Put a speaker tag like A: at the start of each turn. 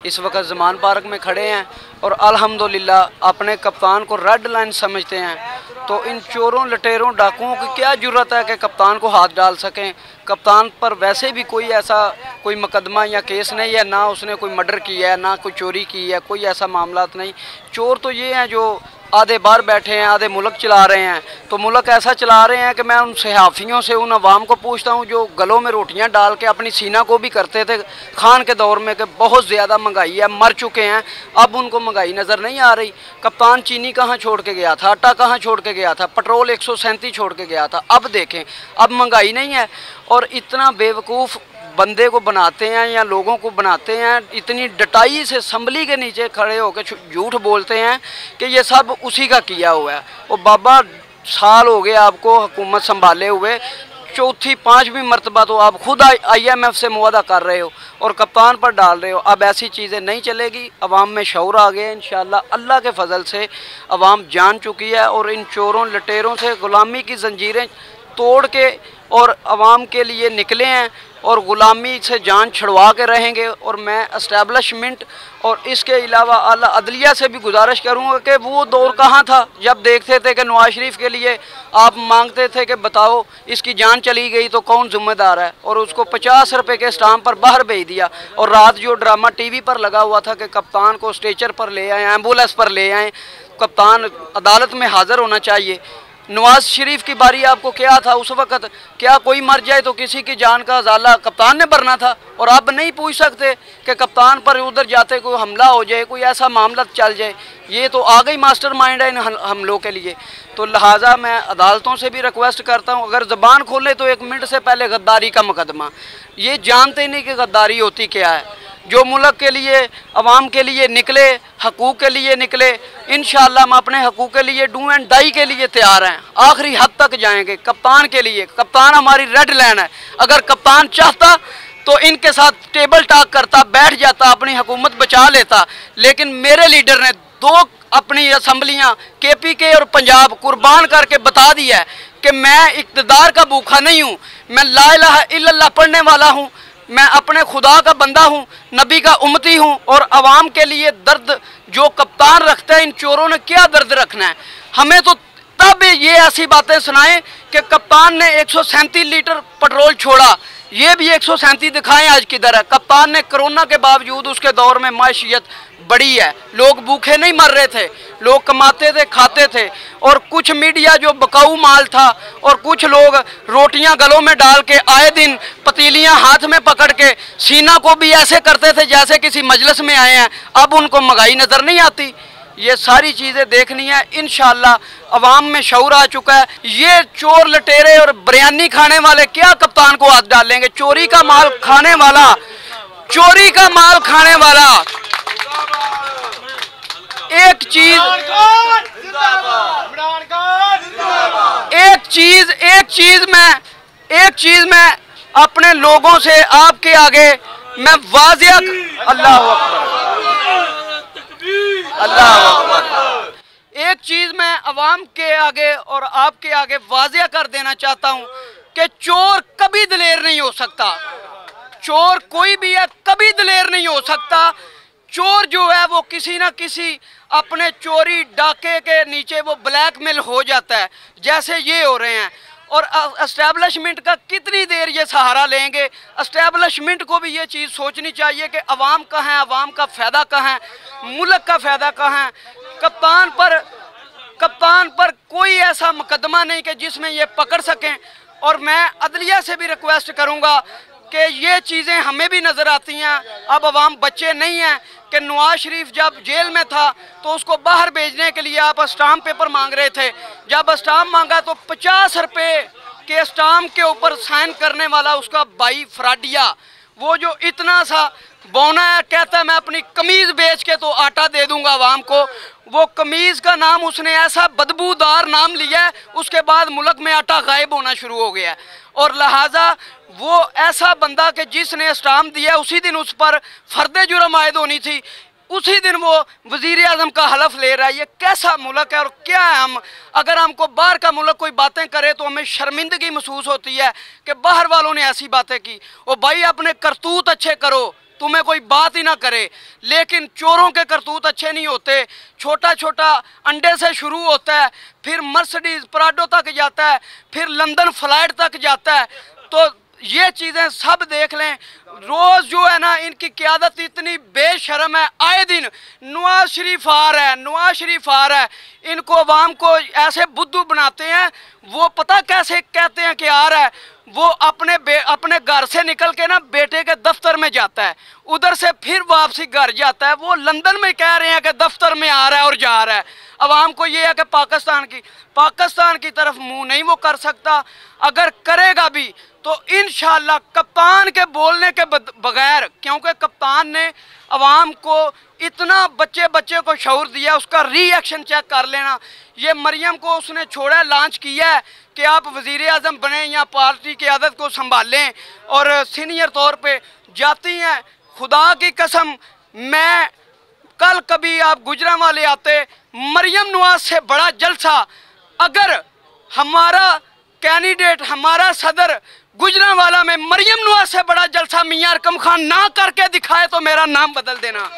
A: इस वक्त ज़मान पार्क में खड़े हैं और अल्हम्दुलिल्लाह अपने कप्तान को रेड लाइन समझते हैं। तो इन चोरों लटेरों डाकुओं की क्या ज़रूरत है कि कप्तान को हाथ डाल सकें। कप्तान पर वैसे भी कोई मुकदमा या केस नहीं है, ना उसने कोई मर्डर किया है, ना कोई चोरी की है, कोई ऐसा मामला नहीं। चोर तो ये हैं जो आधे बाहर बैठे हैं, आधे मुल्क चला रहे हैं। तो मुल्क ऐसा चला रहे हैं कि मैं उन सहाफ़ियों से, उन अवाम को पूछता हूँ जो गलों में रोटियां डाल के अपनी सीना को भी करते थे खान के दौर में कि बहुत ज़्यादा महंगाई है, मर चुके हैं, अब उनको महंगाई नज़र नहीं आ रही। कप्तान चीनी कहाँ छोड़ के गया था, आटा कहाँ छोड़ के गया था, पेट्रोल 137 छोड़ के गया था। अब देखें, अब महंगाई नहीं है। और इतना बेवकूफ़ बंदे को बनाते हैं या लोगों को बनाते हैं, इतनी डटाई से असम्बली के नीचे खड़े होकर झूठ बोलते हैं कि ये सब उसी का किया हुआ है। और बाबा साल हो गए आपको हुकूमत संभाले हुए, चौथी पाँचवीं मरतबा तो आप खुद IMF से मुआदा कर रहे हो और कप्तान पर डाल रहे हो। अब ऐसी चीज़ें नहीं चलेगी। अवाम में शऊर आ गए इंशाअल्लाह। अल्लाह के फजल से अवाम जान चुकी है और इन चोरों लटेरों से ग़ुलामी की जंजीरें तोड़ के और अवाम के लिए निकले हैं और ग़ुलामी से जान छुड़वा के रहेंगे। और मैं इस्टेब्लिशमेंट और इसके अलावा आला अदलिया से भी गुजारिश करूँगा कि वो दौर कहाँ था जब देखते थे कि नवाज शरीफ के लिए आप मांगते थे कि बताओ इसकी जान चली गई तो कौन ज़िम्मेदार है, और उसको 50 रुपये के स्टाम्प पर बाहर भेज दिया। और रात जो ड्रामा TV पर लगा हुआ था कि कप्तान को स्ट्रेचर पर ले आए, एम्बुलेंस पर ले आए, कप्तान अदालत में हाज़िर होना चाहिए। नवाज शरीफ की बारी आपको क्या था उस वक़्त, क्या कोई मर जाए तो किसी की जान का अजाला कप्तान ने भरना था? और अब नहीं पूछ सकते कि कप्तान पर उधर जाते कोई हमला हो जाए, कोई ऐसा मामला चल जाए। ये तो आ गई मास्टरमाइंड है इन हमलों के लिए। तो लिहाजा मैं अदालतों से भी रिक्वेस्ट करता हूँ, अगर ज़बान खोले तो 1 मिनट से पहले गद्दारी का मुकदमा। ये जानते ही नहीं कि गद्दारी होती क्या है। जो मुल्क के लिए, अवाम के लिए निकले, हकूक़ के लिए निकले, इंशाअल्लाह हम अपने हकूक़ के लिए डू एंड डाई के लिए तैयार हैं, आखिरी हद तक जाएंगे कप्तान के लिए। कप्तान हमारी रेड लाइन है। अगर कप्तान चाहता तो इनके साथ टेबल टॉक करता, बैठ जाता, अपनी हुकूमत बचा लेता। लेकिन मेरे लीडर ने 2 अपनी असम्बलियाँ KPK और पंजाब कुर्बान करके बता दिया है कि मैं इक़्तिदार का भूखा नहीं हूँ, मैं ला इलाहा इल्लल्लाह पढ़ने वाला हूँ, मैं अपने खुदा का बंदा हूँ, नबी का उम्मती हूँ। और आवाम के लिए दर्द जो कप्तान रखता है, इन चोरों ने क्या दर्द रखना है? हमें तो तब ये ऐसी बातें सुनाएं कि कप्तान ने 137 लीटर पेट्रोल छोड़ा, ये भी 137 दिखाएं आज किधर है। कप्तान ने कोरोना के बावजूद उसके दौर में माशियत बड़ी है, लोग भूखे नहीं मर रहे थे, लोग कमाते थे, खाते थे। और कुछ मीडिया जो बकाऊ माल था और कुछ लोग रोटियां गलों में डाल के आए दिन पतीलियां हाथ में पकड़ के सीना को भी ऐसे करते थे जैसे किसी मजलिस में आए हैं। अब उनको महंगाई नज़र नहीं आती। ये सारी चीज़ें देखनी है। इंशाअल्लाह अवाम में शऊर आ चुका है। ये चोर लटेरे और बिरयानी खाने वाले क्या कप्तान को हाथ डालेंगे? चोरी का माल खाने वाला, चोरी का माल खाने वाला। एक चीज मैं अपने लोगों से आपके आगे मैं वाज़िया, अल्लाह अकबर, एक चीज मैं अवाम के आगे और आपके आगे वाज़िया कर देना चाहता हूं कि चोर कभी दिलेर नहीं हो सकता। चोर कोई भी है, कभी दिलेर नहीं हो सकता। चोर जो है वो किसी ना किसी अपने चोरी डाके के नीचे वो ब्लैकमेल हो जाता है, जैसे ये हो रहे हैं। और एस्टेब्लिशमेंट का कितनी देर ये सहारा लेंगे? एस्टेब्लिशमेंट को भी ये चीज़ सोचनी चाहिए कि अवाम कहाँ है, अवाम का फ़ायदा कहाँ है, मुल्क का फ़ायदा कहाँ है। कप्तान पर कोई ऐसा मुकदमा नहीं कि जिसमें ये पकड़ सकें। और मैं अदलिया से भी रिक्वेस्ट करूँगा कि ये चीज़ें हमें भी नज़र आती हैं। अब अवाम बच्चे नहीं हैं कि नवाज शरीफ जब जेल में था तो उसको बाहर भेजने के लिए आप स्टाम्प पेपर मांग रहे थे। जब स्टाम्प मांगा तो 50 रुपये के स्टाम्प के ऊपर साइन करने वाला उसका भाई फ्राडिया, वो जो इतना सा बौना है, कहता है मैं अपनी कमीज़ बेच के तो आटा दे दूंगा आवाम को। वो कमीज़ का नाम उसने ऐसा बदबूदार नाम लिया है, उसके बाद मुल्क में आटा गायब होना शुरू हो गया है। और लिहाजा वो ऐसा बंदा कि जिसने स्टाम्प दिया उसी दिन उस पर फर्द जुर्म आयद होनी थी, उसी दिन वो वज़ीर आज़म का हलफ ले रहा है। ये कैसा मुल्क है और क्या है? हम अगर हमको बाहर का मुल्क कोई बातें करे तो हमें शर्मिंदगी महसूस होती है कि बाहर वालों ने ऐसी बातें की। ओ भाई अपने करतूत अच्छे करो, तुम्हें कोई बात ही ना करे। लेकिन चोरों के करतूत अच्छे नहीं होते। छोटा छोटा अंडे से शुरू होता है, फिर मर्सिडीज प्राडो तक जाता है, फिर लंदन फ्लाइट तक जाता है। तो ये चीज़ें सब देख लें। रोज़ जो है ना, इनकी क़यादत इतनी बेशर्म है। आए दिन नवाज शरीफ आ रहा है, नवाज शरीफ आ रहा है, इनको अवाम को ऐसे बुद्धू बनाते हैं। वो पता कैसे कहते हैं कि आ रहा है, वो अपने घर से निकल के ना बेटे के दफ्तर में जाता है, उधर से फिर वापसी घर जाता है। वो लंदन में कह रहे हैं कि दफ्तर में आ रहा है और जा रहा है। अवाम को ये है कि पाकिस्तान की तरफ मुंह नहीं वो कर सकता। अगर करेगा भी तो इंशाअल्लाह कप्तान के बोलने के बगैर, क्योंकि कप्तान ने अवाम को इतना बच्चे को शऊर दिया, उसका रिएक्शन चेक कर लेना। ये मरियम को उसने छोड़ा, लॉन्च किया है कि आप वज़ीर आज़म बने या पार्टी की आदत को संभालें, और सीनियर तौर पे जाती हैं। खुदा की कसम, मैं कल कभी आप गुजरांवाले आते, मरियम नवाज से बड़ा जलसा अगर हमारा कैंडिडेट, हमारा सदर गुजरांवाला में मरियम नवाज से बड़ा जलसा मियां अरकम खान ना करके दिखाए तो मेरा नाम बदल देना।